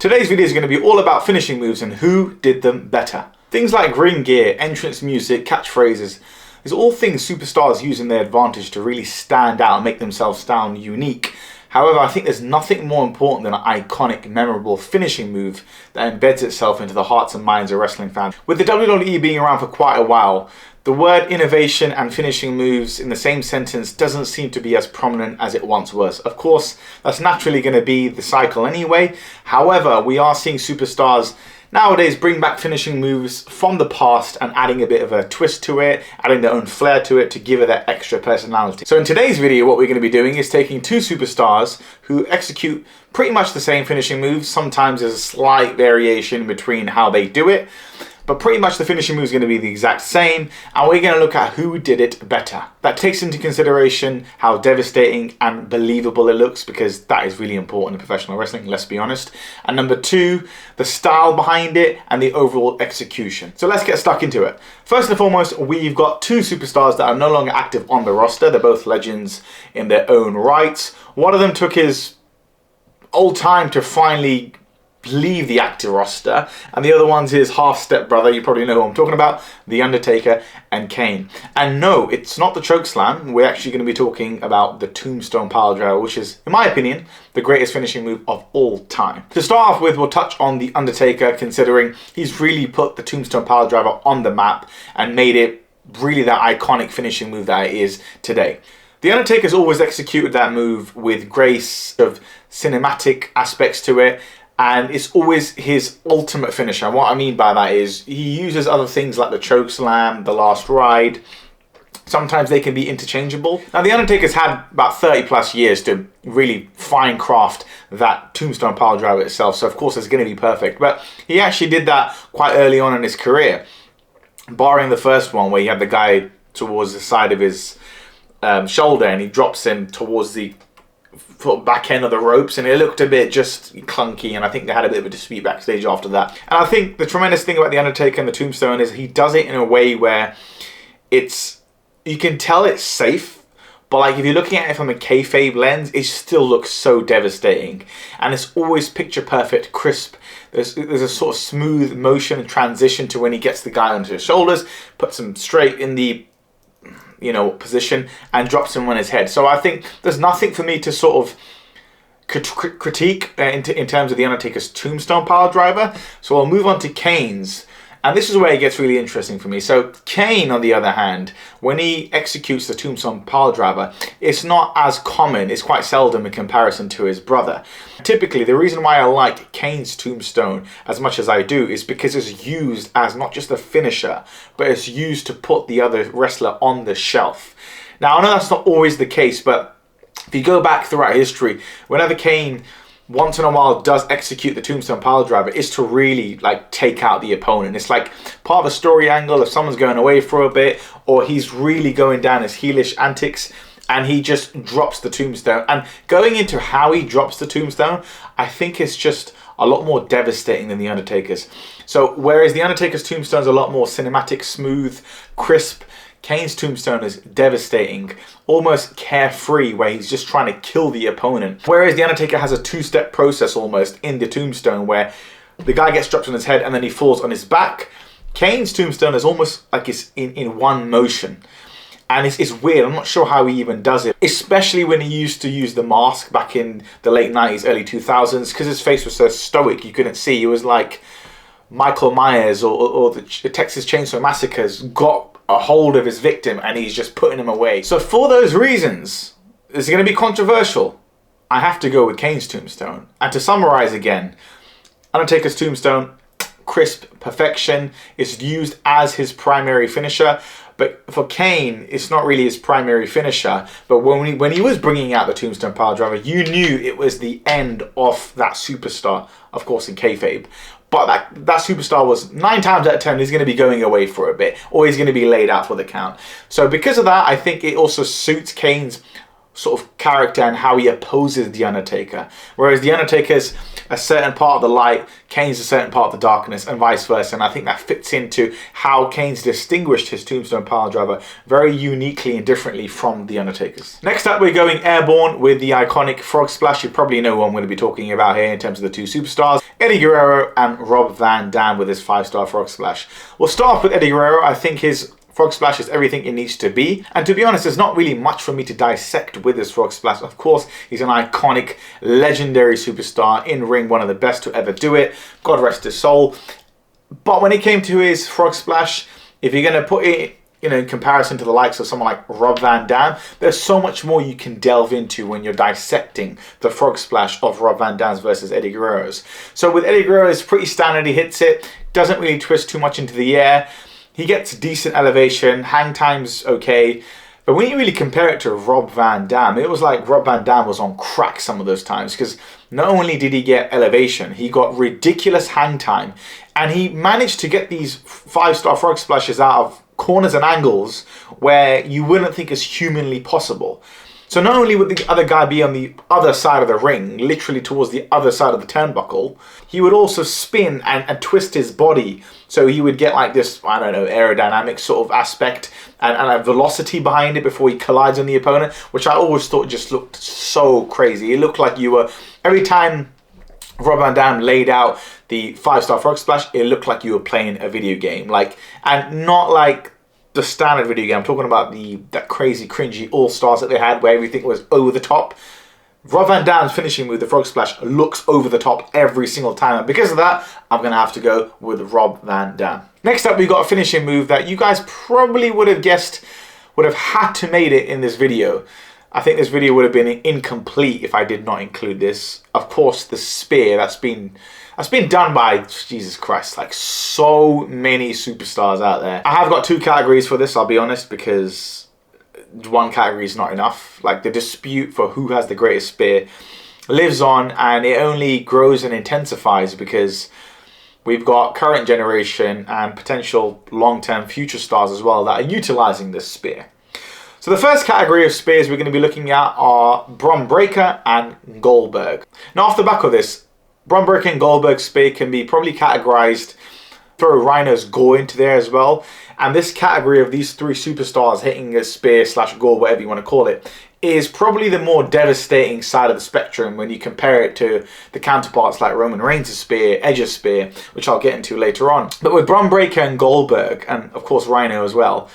Today's video is going to be all about finishing moves and who did them better. Things like ring gear, entrance music, catchphrases, these are all things superstars use in their advantage to really stand out and make themselves sound unique. However, I think there's nothing more important than an iconic, memorable finishing move that embeds itself into the hearts and minds of wrestling fans. With the WWE being around for quite a while, the word innovation and finishing moves in the same sentence doesn't seem to be as prominent as it once was. Of course, that's naturally going to be the cycle anyway. However, we are seeing superstars nowadays bring back finishing moves from the past and adding a bit of a twist to it, adding their own flair to it to give it that extra personality. So in today's video, what we're going to be doing is taking two superstars who execute pretty much the same finishing moves. Sometimes there's a slight variation between how they do it, but pretty much the finishing move is going to be the exact same, and we're going to look at who did it better. That takes into consideration how devastating and believable it looks, because that is really important in professional wrestling, let's be honest. And number two, the style behind it and the overall execution. So let's get stuck into it. First and foremost, we've got two superstars that are no longer active on the roster. They're both legends in their own rights. One of them took his old time to finally leave the active roster, and the other one's his half-step brother. You probably know who I'm talking about, The Undertaker and Kane. And no, it's not the chokeslam. We're actually going to be talking about the Tombstone Piledriver, which is, in my opinion, the greatest finishing move of all time. To start off with, we'll touch on The Undertaker, considering he's really put the Tombstone Piledriver on the map and made it really that iconic finishing move that it is today. The Undertaker's always executed that move with grace, of cinematic aspects to it, and it's always his ultimate finisher. And what I mean by that is he uses other things like the chokeslam, the last ride. Sometimes they can be interchangeable. Now, The Undertaker's had about 30 plus years to really fine craft that Tombstone Piledriver itself, so of course it's going to be perfect. But he actually did that quite early on in his career, barring the first one where he had the guy towards the side of his shoulder and he drops him towards the back end of the ropes, and it looked a bit just clunky, and I think they had a bit of a dispute backstage after that. And I think the tremendous thing about The Undertaker and the Tombstone is he does it in a way where you can tell it's safe, but like if you're looking at it from a kayfabe lens, it still looks so devastating, and it's always picture perfect, crisp. There's a sort of smooth motion and transition to when he gets the guy onto his shoulders, puts him straight in the position and drops him on his head. So I think there's nothing for me to sort of critique in terms of The Undertaker's Tombstone Piledriver. So I'll move on to Kane's. And this is where it gets really interesting for me. So Kane, on the other hand, when he executes the Tombstone Piledriver, it's not as common. It's quite seldom in comparison to his brother. Typically, the reason why I like Kane's Tombstone as much as I do is because it's used as not just a finisher, but it's used to put the other wrestler on the shelf. Now, I know that's not always the case, but if you go back throughout history, whenever Kane once in a while does execute the Tombstone Piledriver, is to really like take out the opponent. It's like part of a story angle if someone's going away for a bit, or he's really going down his heelish antics and he just drops the Tombstone. And going into how he drops the Tombstone, I think it's just a lot more devastating than The Undertaker's. So whereas The Undertaker's Tombstone is a lot more cinematic, smooth, crisp, Kane's Tombstone is devastating, almost carefree, where he's just trying to kill the opponent. Whereas The Undertaker has a two-step process almost in the Tombstone, where the guy gets dropped on his head and then he falls on his back. Kane's Tombstone is almost like it's in one motion. And it's weird, I'm not sure how he even does it. Especially when he used to use the mask back in the late 90s, early 2000s, because his face was so stoic you couldn't see. It was like Michael Myers or the Texas Chainsaw Massacre's got a hold of his victim and he's just putting him away. So for those reasons, it's going to be controversial. I have to go with Kane's Tombstone. And to summarize again, Undertaker's Tombstone, crisp perfection. It's used as his primary finisher. But for Kane, it's not really his primary finisher. But when he was bringing out the Tombstone Piledriver, you knew it was the end of that superstar, of course in kayfabe. But that superstar was 9 times out of 10, he's going to be going away for a bit, or he's going to be laid out for the count. So because of that, I think it also suits Kane's sort of character and how he opposes The Undertaker. Whereas The Undertaker's a certain part of the light, Kane's a certain part of the darkness, and vice versa. And I think that fits into how Kane's distinguished his Tombstone Piledriver very uniquely and differently from The Undertaker's. Next up, we're going airborne with the iconic Frog Splash. You probably know who I'm going to be talking about here in terms of the two superstars, Eddie Guerrero and Rob Van Dam with his 5-star Frog Splash. We'll start off with Eddie Guerrero. I think his Frog Splash is everything it needs to be. And to be honest, there's not really much for me to dissect with this Frog Splash. Of course, he's an iconic, legendary superstar, in ring, one of the best to ever do it. God rest his soul. But when it came to his Frog Splash, if you're going to put it in comparison to the likes of someone like Rob Van Dam, there's so much more you can delve into when you're dissecting the Frog Splash of Rob Van Dam's versus Eddie Guerrero's. So with Eddie Guerrero, it's pretty standard. He hits it, doesn't really twist too much into the air. He gets decent elevation, hang time's okay. But when you really compare it to Rob Van Dam, it was like Rob Van Dam was on crack some of those times, because not only did he get elevation, he got ridiculous hang time, and he managed to get these 5-star Frog Splashes out of corners and angles where you wouldn't think is humanly possible. So not only would the other guy be on the other side of the ring, literally towards the other side of the turnbuckle, he would also spin and twist his body. So he would get like this, I don't know, aerodynamic sort of aspect and a velocity behind it before he collides on the opponent, which I always thought just looked so crazy. It looked like you were, every time Rob Van Dam laid out the 5-star Frog Splash, it looked like you were playing a video game. And not like the standard video game. I'm talking about that crazy, cringy All-Stars that they had where everything was over the top. Rob Van Dam's finishing move, the Frog Splash, looks over the top every single time. And because of that, I'm going to have to go with Rob Van Dam. Next up, we've got a finishing move that you guys probably would have guessed would have had to made it in this video. I think this video would have been incomplete if I did not include this. Of course, the spear that's been done by, Jesus Christ, like so many superstars out there. I have got 2 categories for this, I'll be honest, because one category is not enough. Like, the dispute for who has the greatest spear lives on, and it only grows and intensifies because we've got current generation and potential long-term future stars as well that are utilizing this spear. So the first category of spears we're going to be looking at are Bron Breakker and Goldberg. Now, off the back of this, Bron Breakker and Goldberg's spear can be probably categorized, throw Rhino's gore into there as well. And this category of these 3 superstars hitting a spear / gore, whatever you want to call it, is probably the more devastating side of the spectrum when you compare it to the counterparts like Roman Reigns' spear, Edge's spear, which I'll get into later on. But with Bron Breakker and Goldberg, and of course Rhino as well,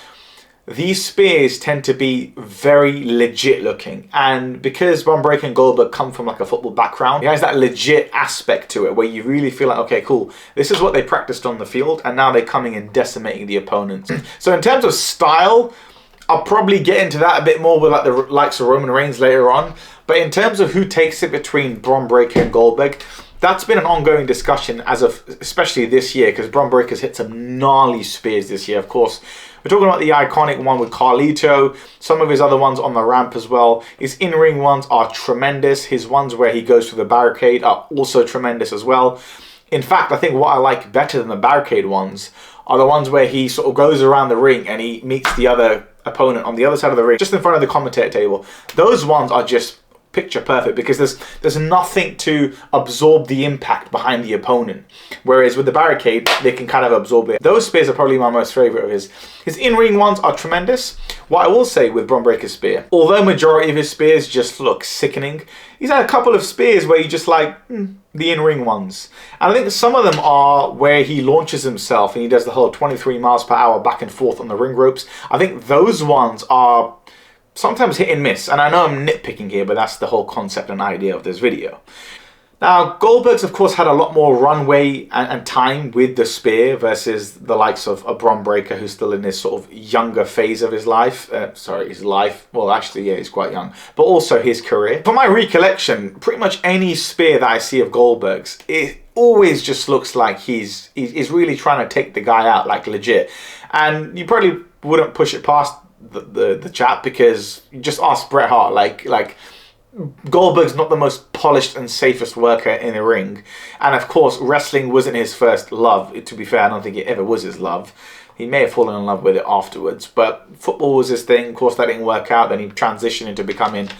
these spears tend to be very legit looking. And because Bron Breakker and Goldberg come from like a football background, it has that legit aspect to it where you really feel like, okay, cool, this is what they practiced on the field, and now they're coming and decimating the opponents. So in terms of style, I'll probably get into that a bit more with like the likes of Roman Reigns later on. But in terms of who takes it between Bron Breakker and Goldberg, that's been an ongoing discussion as of especially this year, because Bron Breakker's hit some gnarly spears this year. Of course, we're talking about the iconic one with Carlito, some of his other ones on the ramp as well. His in-ring ones are tremendous. His ones where he goes through the barricade are also tremendous as well. In fact, I think what I like better than the barricade ones are the ones where he sort of goes around the ring and he meets the other opponent on the other side of the ring, just in front of the commentator table. Those ones are just picture perfect because there's nothing to absorb the impact behind the opponent, whereas with the barricade they can kind of absorb it. Those spears are probably my most favorite of his. His in-ring ones are tremendous. What I will say with Bron Breakker's spear, although majority of his spears just look sickening, he's had a couple of spears where you just like the in-ring ones, and I think some of them are where he launches himself and he does the whole 23 miles per hour back and forth on the ring ropes. I think those ones are sometimes hit and miss, and I know I'm nitpicking here, but that's the whole concept and idea of this video. Now, Goldberg's of course had a lot more runway and time with the spear versus the likes of Bron Breakker, who's still in this sort of younger phase of his life. His life. Well, actually, yeah, he's quite young, but also his career. From my recollection, pretty much any spear that I see of Goldberg's, it always just looks like he's really trying to take the guy out, like legit. And you probably wouldn't push it past the chat, because you just ask Bret Hart, like Goldberg's not the most polished and safest worker in the ring, and of course wrestling wasn't his first love. To be fair, I don't think it ever was his love. He may have fallen in love with it afterwards, but football was his thing. Of course, that didn't work out. Then he transitioned into becoming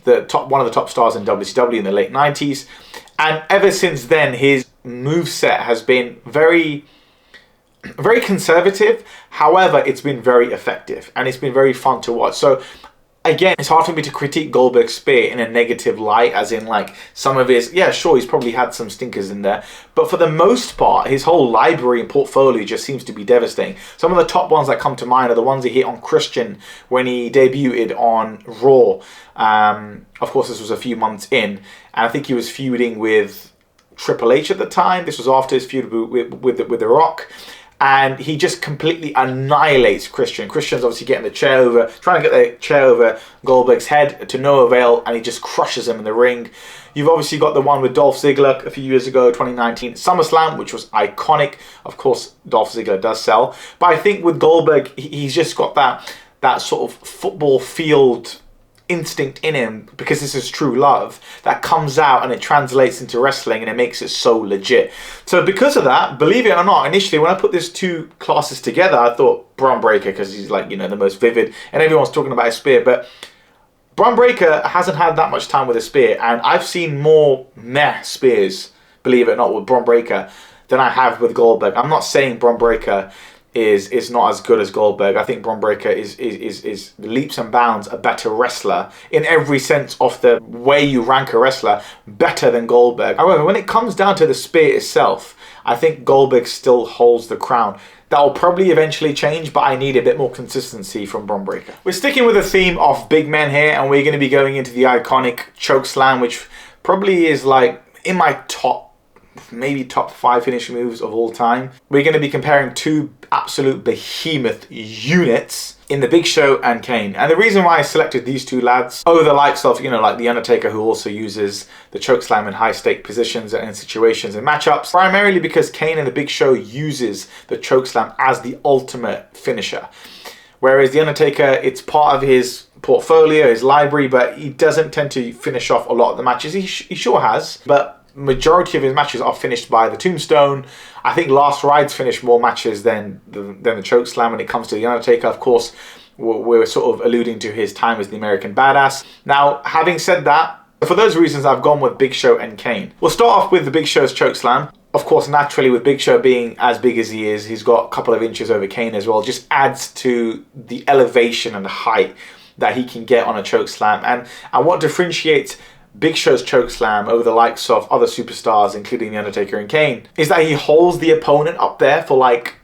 one of the top stars in WCW in the late 90s. And ever since then, his moveset has been very conservative. However, it's been very effective and it's been very fun to watch. So again, it's hard for me to critique Goldberg's spear in a negative light, as in like some of his, yeah, sure, he's probably had some stinkers in there, but for the most part, his whole library and portfolio just seems to be devastating. Some of the top ones that come to mind are the ones he hit on Christian when he debuted on Raw. Of course, this was a few months in, and I think he was feuding with Triple H at the time. This was after his feud with The Rock. And he just completely annihilates Christian. Christian's obviously getting the chair over, trying to get the chair over Goldberg's head to no avail, and he just crushes him in the ring. You've obviously got the one with Dolph Ziggler a few years ago, 2019 SummerSlam, which was iconic. Of course, Dolph Ziggler does sell. But I think with Goldberg, he's just got that sort of football field instinct in him, because this is true love, that comes out and it translates into wrestling and it makes it so legit. So because of that, believe it or not, initially when I put these two classes together, I thought Bron Breakker, because he's like, you know, the most vivid and everyone's talking about his spear, but Bron Breakker hasn't had that much time with a spear, and I've seen more meh spears, believe it or not, with Bron Breakker than I have with Goldberg. I'm not saying Bron Breakker is not as good as Goldberg. I think Bron Breakker is leaps and bounds a better wrestler in every sense of the way you rank a wrestler, better than Goldberg. However, when it comes down to the spear itself, I think Goldberg still holds the crown. That will probably eventually change, but I need a bit more consistency from Bron Breakker. We're sticking with the theme of big men here, and we're going to be going into the iconic chokeslam, which probably is like in my maybe top 5 finishing moves of all time. We're going to be comparing two absolute behemoth units in The Big Show and Kane. And the reason why I selected these two lads over the likes of, you know, like The Undertaker, who also uses the chokeslam in high stake positions and situations and matchups, primarily because Kane and The Big Show uses the chokeslam as the ultimate finisher. Whereas The Undertaker, it's part of his portfolio, his library, but he doesn't tend to finish off a lot of the matches. He sure has, but majority of his matches are finished by the Tombstone. I think Last Ride's finished more matches than the chokeslam when it comes to The Undertaker. Of course, we're sort of alluding to his time as the American Badass. Now, having said that, for those reasons, I've gone with Big Show and Kane. We'll start off with the Big Show's chokeslam. Of course, naturally, with Big Show being as big as he is, he's got a couple of inches over Kane as well. Just adds to the elevation and the height that he can get on a chokeslam. And what differentiates Big Show's chokeslam over the likes of other superstars, including The Undertaker and Kane, is that he holds the opponent up there for like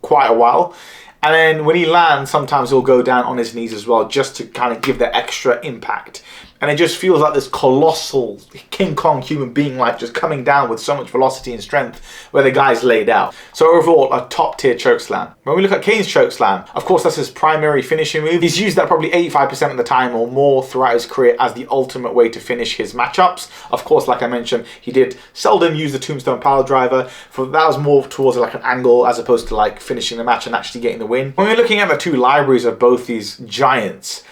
quite a while. And then when he lands, sometimes he'll go down on his knees as well, just to kind of give the extra impact. And it just feels like this colossal King Kong human being, like just coming down with so much velocity and strength where the guy's laid out. So overall, a top tier chokeslam. When we look at Kane's chokeslam, of course that's his primary finishing move. He's used that probably 85% of the time or more throughout his career as the ultimate way to finish his matchups. Of course, like I mentioned, he did seldom use the Tombstone Pile Driver. That was more towards like an angle as opposed to like finishing the match and actually getting the win. When we're looking at the two libraries of both these giants,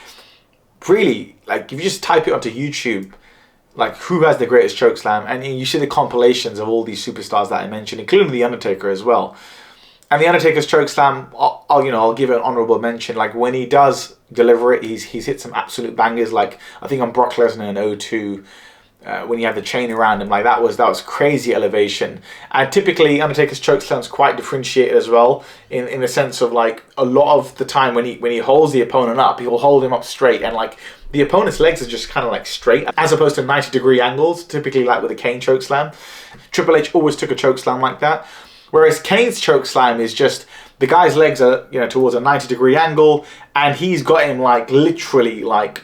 really, like if you just type it onto YouTube, like who has the greatest chokeslam, and you see the compilations of all these superstars that I mentioned, including The Undertaker as well. And The Undertaker's chokeslam, I'll give it an honorable mention. Like when he does deliver it, he's hit some absolute bangers. Like I think on Brock Lesnar in 02, when he had the chain around him, like that was crazy elevation. And typically Undertaker's chokeslam is quite differentiated as well, in the sense of like a lot of the time when he holds the opponent up, he'll hold him up straight, and like the opponent's legs are just kind of like straight as opposed to 90-degree angles, typically like with a Kane chokeslam. Triple H always took a chokeslam like that. Whereas Kane's chokeslam is just the guy's legs are, you know, towards a 90-degree angle, and he's got him like literally like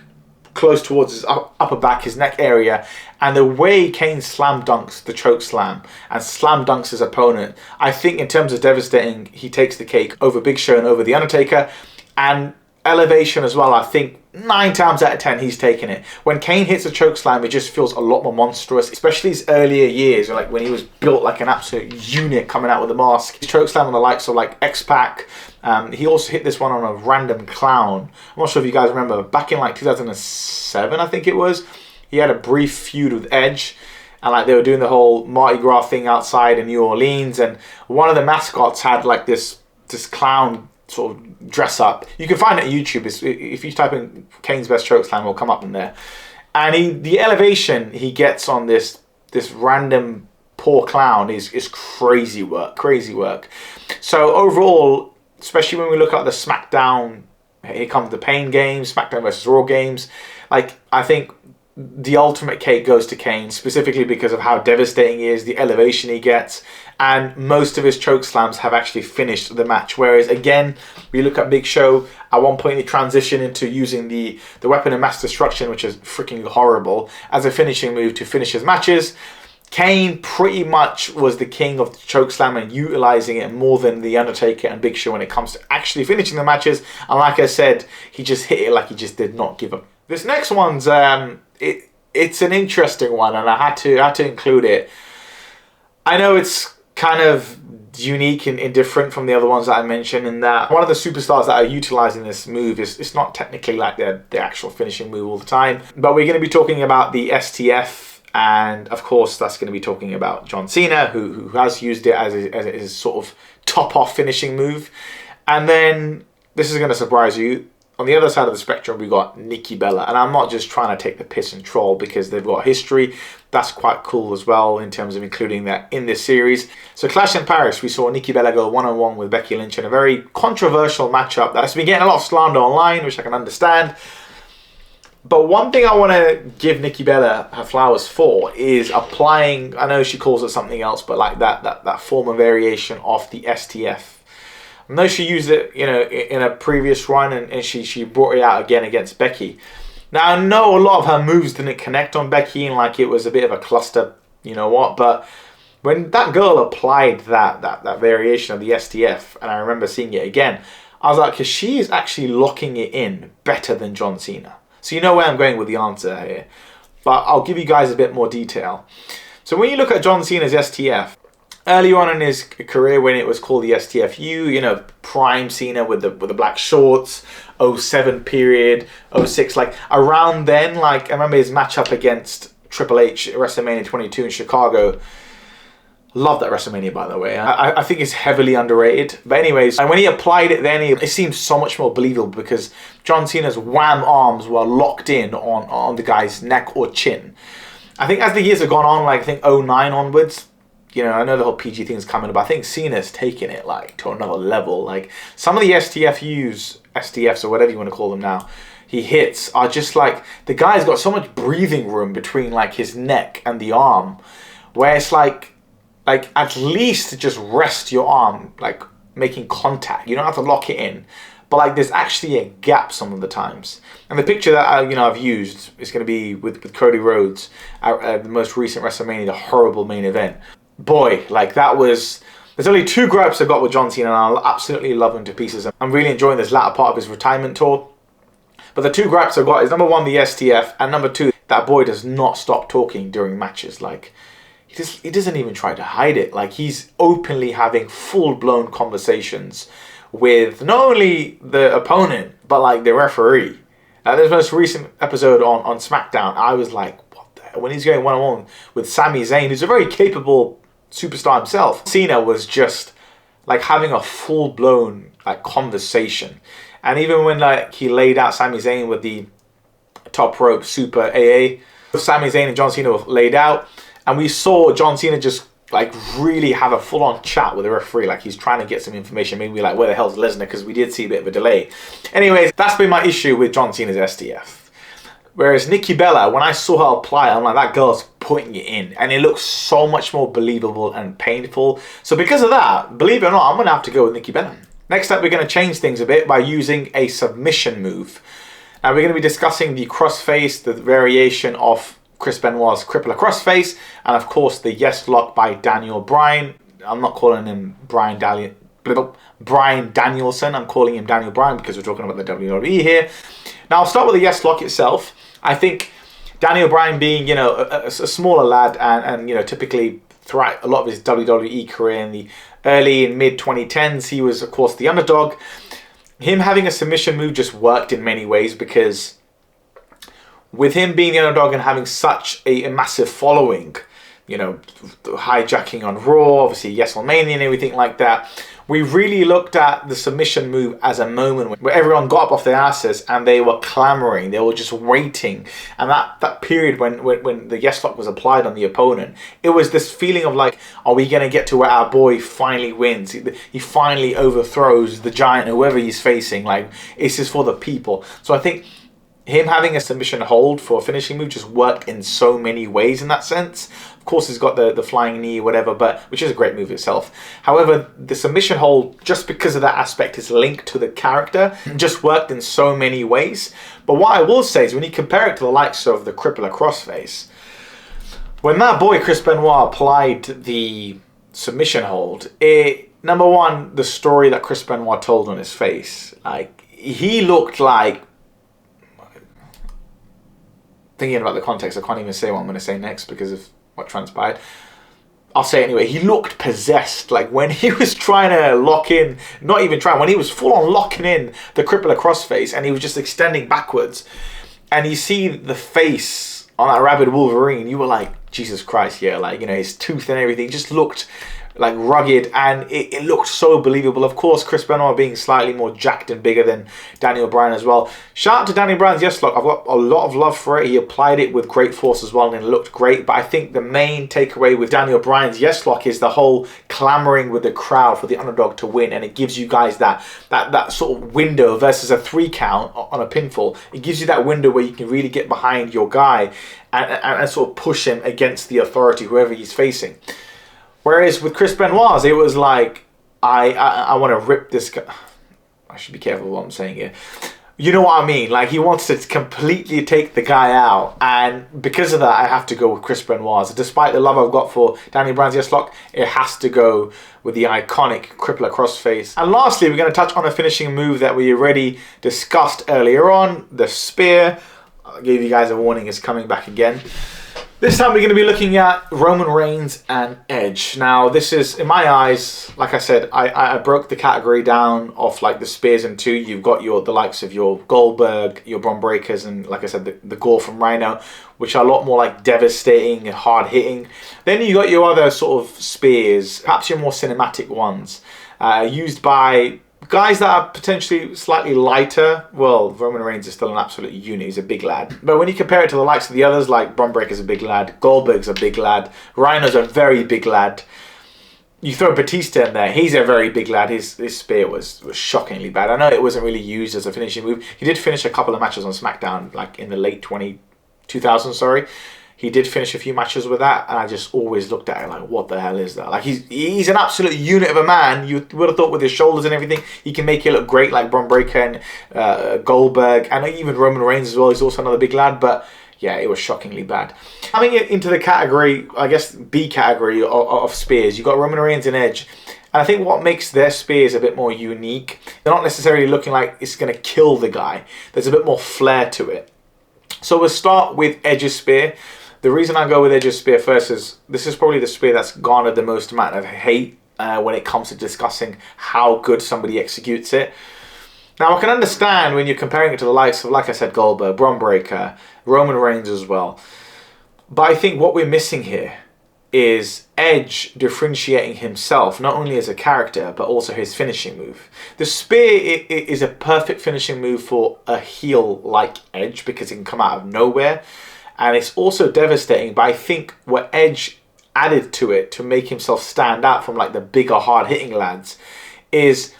close towards his upper back, his neck area. And the way Kane slam dunks the chokeslam and slam dunks his opponent, I think in terms of devastating, he takes the cake over Big Show and over The Undertaker. And elevation as well, I think 9 times out of 10 he's taking it. When Kane hits a chokeslam, it just feels a lot more monstrous, especially his earlier years, like when he was built like an absolute unit coming out with a mask. His chokeslam on the likes of like X-Pac. He also hit this one on a random clown. I'm not sure if you guys remember, back in like 2007 I think it was, he had a brief feud with Edge, and like they were doing the whole Mardi Gras thing outside in New Orleans, and one of the mascots had like this this clown sort of dress up. You can find it on YouTube. If you type in Kane's best chokeslam, it'll come up in there. And the elevation he gets on this random poor clown is crazy work. So overall, especially when we look at the SmackDown, here comes the Pain games, SmackDown versus Raw games, like, I think the ultimate cake goes to Kane, specifically because of how devastating he is, the elevation he gets, and most of his choke slams have actually finished the match. Whereas again, we look at Big Show, at one point he transitioned into using the weapon of mass destruction, which is freaking horrible, as a finishing move to finish his matches. Kane pretty much was the king of the chokeslam and utilizing it more than The Undertaker and Big Show when it comes to actually finishing the matches. And like I said, he just hit it like he just did not give up. This next one's it's an interesting one, and I had to include it. I know it's kind of unique and different from the other ones that I mentioned, in that one of the superstars that are utilizing this move is, it's not technically like the actual finishing move all the time, but we're going to be talking about the STF. And of course, that's going to be talking about John Cena, who has used it as his sort of top-off finishing move. And then, this is going to surprise you, on the other side of the spectrum, we got Nikki Bella. And I'm not just trying to take the piss and troll, because they've got history. That's quite cool as well, in terms of including that in this series. So Clash in Paris, we saw Nikki Bella go one-on-one with Becky Lynch in a very controversial matchup that's been getting a lot of slander online, which I can understand. But one thing I want to give Nikki Bella her flowers for is applying, I know she calls it something else, but like that form of variation of the STF. I know she used it, you know, in a previous run, and she brought it out again against Becky. Now, I know a lot of her moves didn't connect on Becky, and like it was a bit of a cluster, you know what, but when that girl applied that variation of the STF, and I remember seeing it again, I was like, because she is actually locking it in better than John Cena. So you know where I'm going with the answer here. But I'll give you guys a bit more detail. So when you look at John Cena's STF, early on in his career when it was called the STFU, you know, prime Cena with the black shorts, 07 period, 06, like around then, like I remember his matchup against Triple H at WrestleMania 22 in Chicago. Love that WrestleMania, by the way. I think it's heavily underrated. But anyways, and when he applied it then, it seemed so much more believable, because John Cena's wham arms were locked in on the guy's neck or chin. I think as the years have gone on, like I think 09 onwards, you know, I know the whole PG thing's coming, but I think Cena's taken it like to another level. Like some of the STFs or whatever you want to call them now, he hits are just like, the guy's got so much breathing room between like his neck and the arm, where it's like at least just rest your arm, like making contact. You don't have to lock it in, but like there's actually a gap some of the times. And the picture that I've used is going to be with Cody Rhodes at the most recent WrestleMania, the horrible main event. Boy, like that was. There's only 2 gripes I got with John Cena, and I absolutely love him to pieces. I'm really enjoying this latter part of his retirement tour. But the 2 gripes I got is number 1, the STF, and number 2, that boy does not stop talking during matches. Like. He doesn't even try to hide it. Like he's openly having full-blown conversations with not only the opponent, but like the referee. This most recent episode on SmackDown, I was like, what the hell? When he's going one-on-one with Sami Zayn, who's a very capable superstar himself, Cena was just like having a full-blown like conversation. And even when like he laid out Sami Zayn with the top rope super AA, Sami Zayn and John Cena were laid out, and we saw John Cena just like really have a full-on chat with the referee, like he's trying to get some information, maybe like where the hell's Lesnar, because we did see a bit of a delay. Anyways, that's been my issue with John Cena's STF. Whereas Nikki Bella, when I saw her apply, I'm like, that girl's putting it in, and it looks so much more believable and painful. So because of that, believe it or not, I'm gonna have to go with Nikki Bella. Next up, we're gonna change things a bit by using a submission move. Now we're gonna be discussing the crossface, the variation of Chris Benoit's crippler crossface, and of course the Yes Lock by Daniel Bryan. I'm not calling him Bryan Danielson, I'm calling him Daniel Bryan because we're talking about the WWE here. Now I'll start with the Yes Lock itself. I think Daniel Bryan being, you know, a smaller lad and you know, typically throughout a lot of his WWE career in the early and mid 2010s, he was of course the underdog. Him having a submission move just worked in many ways, because with him being the underdog and having such a massive following, you know, hijacking on Raw, obviously WrestleMania and everything like that. We really looked at the submission move as a moment where everyone got up off their asses and they were clamoring. They were just waiting. And that period when the yes lock was applied on the opponent, it was this feeling of like, are we going to get to where our boy finally wins? He finally overthrows the giant, whoever he's facing. Like, it's just for the people. So I think him having a submission hold for a finishing move just worked in so many ways in that sense. Of course, he's got the flying knee, whatever, but which is a great move itself. However, the submission hold, just because of that aspect, is linked to the character, just worked in so many ways. But what I will say is, when you compare it to the likes of the Crippler Crossface, when that boy Chris Benoit applied the submission hold, number one, the story that Chris Benoit told on his face, like, he looked like, thinking about the context, I can't even say what I'm going to say next because of what transpired. I'll say it anyway. He looked possessed. Like, when he was trying to lock in, not even trying, when he was full on locking in the Crippler Crossface and he was just extending backwards, and you see the face on that rabid Wolverine, you were like, Jesus Christ, yeah, like, you know, his tooth and everything just looked like rugged, and it looked so believable. Of course, Chris Benoit being slightly more jacked and bigger than Daniel Bryan as well. Shout out to Daniel Bryan's yes lock. I've got a lot of love for it. He applied it with great force as well, and it looked great. But I think the main takeaway with Daniel Bryan's yes lock is the whole clamoring with the crowd for the underdog to win, and it gives you guys that sort of window versus a 3 count on a pinfall. It gives you that window where you can really get behind your guy and sort of push him against the authority, whoever he's facing. Whereas with Chris Benoit, it was like, I want to rip this guy. I should be careful what I'm saying here. You know what I mean? Like, he wants to completely take the guy out. And because of that, I have to go with Chris Benoit. So despite the love I've got for Danny Bryan's yes lock, it has to go with the iconic Crippler Crossface. And lastly, we're going to touch on a finishing move that we already discussed earlier on, the spear. I gave you guys a warning, it's coming back again. This time we're going to be looking at Roman Reigns and Edge. Now, this is, in my eyes, like I said, I broke the category down of like the spears in two. You've got the likes of your Goldberg, your Bron Breakkers, and like I said, the gore from Rhino, which are a lot more like devastating and hard hitting. Then you got your other sort of spears, perhaps your more cinematic ones, used by guys that are potentially slightly lighter. Well, Roman Reigns is still an absolute unit. He's a big lad. But when you compare it to the likes of the others, like Bron Breakker's a big lad, Goldberg's a big lad, Rhino's a very big lad. You throw Batista in there, he's a very big lad. His spear was shockingly bad. I know it wasn't really used as a finishing move. He did finish a couple of matches on SmackDown, like in the late 2000s, sorry. He did finish a few matches with that, and I just always looked at it like, what the hell is that? Like, he's an absolute unit of a man. You would have thought with his shoulders and everything, he can make it look great, like Bron Breakker and Goldberg, and even Roman Reigns as well. He's also another big lad, but yeah, it was shockingly bad. Coming into the category, I guess B category of spears, you got Roman Reigns and Edge. And I think what makes their spears a bit more unique, they're not necessarily looking like it's going to kill the guy. There's a bit more flair to it. So we'll start with Edge's spear. The reason I go with Edge's spear first is this is probably the spear that's garnered the most amount of hate when it comes to discussing how good somebody executes it. Now, I can understand when you're comparing it to the likes of, like I said, Goldberg, Bron Breakker, Roman Reigns as well. But I think what we're missing here is Edge differentiating himself, not only as a character, but also his finishing move. The spear is a perfect finishing move for a heel like Edge because it can come out of nowhere. And it's also devastating, but I think what Edge added to it to make himself stand out from like the bigger hard-hitting lads is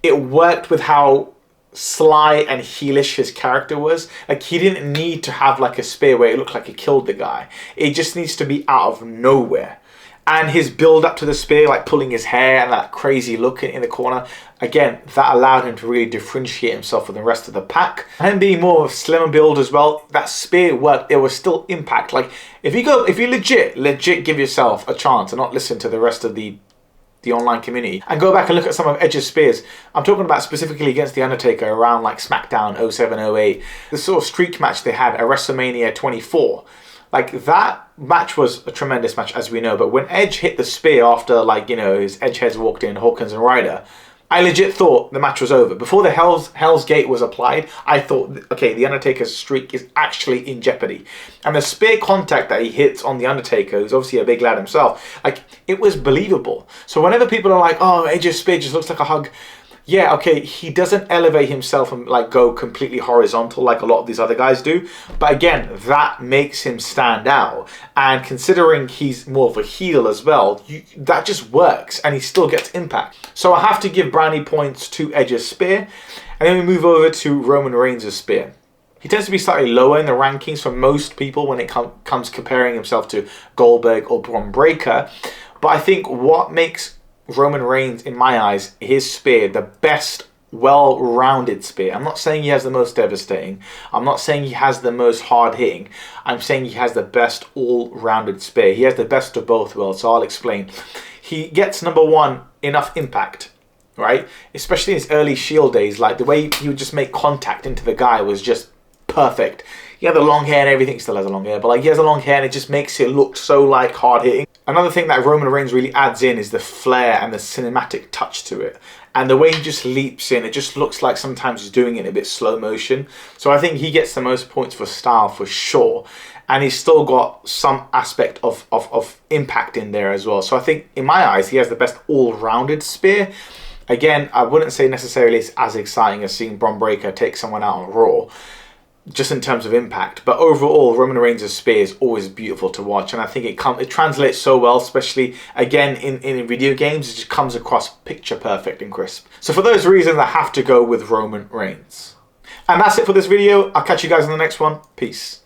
it worked with how sly and heelish his character was. Like, he didn't need to have like a spear where it looked like it killed the guy. It just needs to be out of nowhere. And his build up to the spear, like pulling his hair and that crazy look in the corner, again, that allowed him to really differentiate himself from the rest of the pack. And him being more of a slimmer build as well, that spear worked. There was still impact. Like, if you legit give yourself a chance and not listen to the rest of the online community and go back and look at some of Edge's spears. I'm talking about specifically against The Undertaker around like SmackDown 07-08. The sort of streak match they had at WrestleMania 24. Like, that match was a tremendous match, as we know. But when Edge hit the spear after, like, you know, his edge heads walked in, Hawkins and Ryder, I legit thought the match was over. Before the Hell's Gate was applied, I thought, okay, the Undertaker's streak is actually in jeopardy. And the spear contact that he hits on the Undertaker, who's obviously a big lad himself, like, it was believable. So whenever people are like, oh, AJ's spear just looks like a hug, yeah, okay, he doesn't elevate himself and like go completely horizontal like a lot of these other guys do. But again, that makes him stand out. And considering he's more of a heel as well, that just works and he still gets impact. So I have to give brownie points to Edge's spear. And then we move over to Roman Reigns' spear. He tends to be slightly lower in the rankings for most people when it comes comparing himself to Goldberg or Bron Breakker. But I think what makes Roman Reigns, in my eyes, his spear, the best well-rounded spear. I'm not saying he has the most devastating. I'm not saying he has the most hard-hitting. I'm saying he has the best all-rounded spear. He has the best of both worlds, so I'll explain. He gets, number one, enough impact, right? Especially in his early Shield days, like the way he would just make contact into the guy was just perfect. He had the long hair and everything. He still has the long hair, but like he has the long hair and it just makes it look so like hard hitting. Another thing that Roman Reigns really adds in is the flair and the cinematic touch to it. And the way he just leaps in, it just looks like sometimes he's doing it in a bit slow motion. So I think he gets the most points for style for sure. And he's still got some aspect of impact in there as well. So I think in my eyes, he has the best all-rounded spear. Again, I wouldn't say necessarily it's as exciting as seeing Bron Breakker take someone out on Raw, just in terms of impact, but overall Roman Reigns' spear is always beautiful to watch, and I think it translates so well, especially again in video games. It just comes across picture perfect and crisp. So for those reasons, I have to go with Roman Reigns. And that's it for this video. I'll catch you guys in the next one. Peace.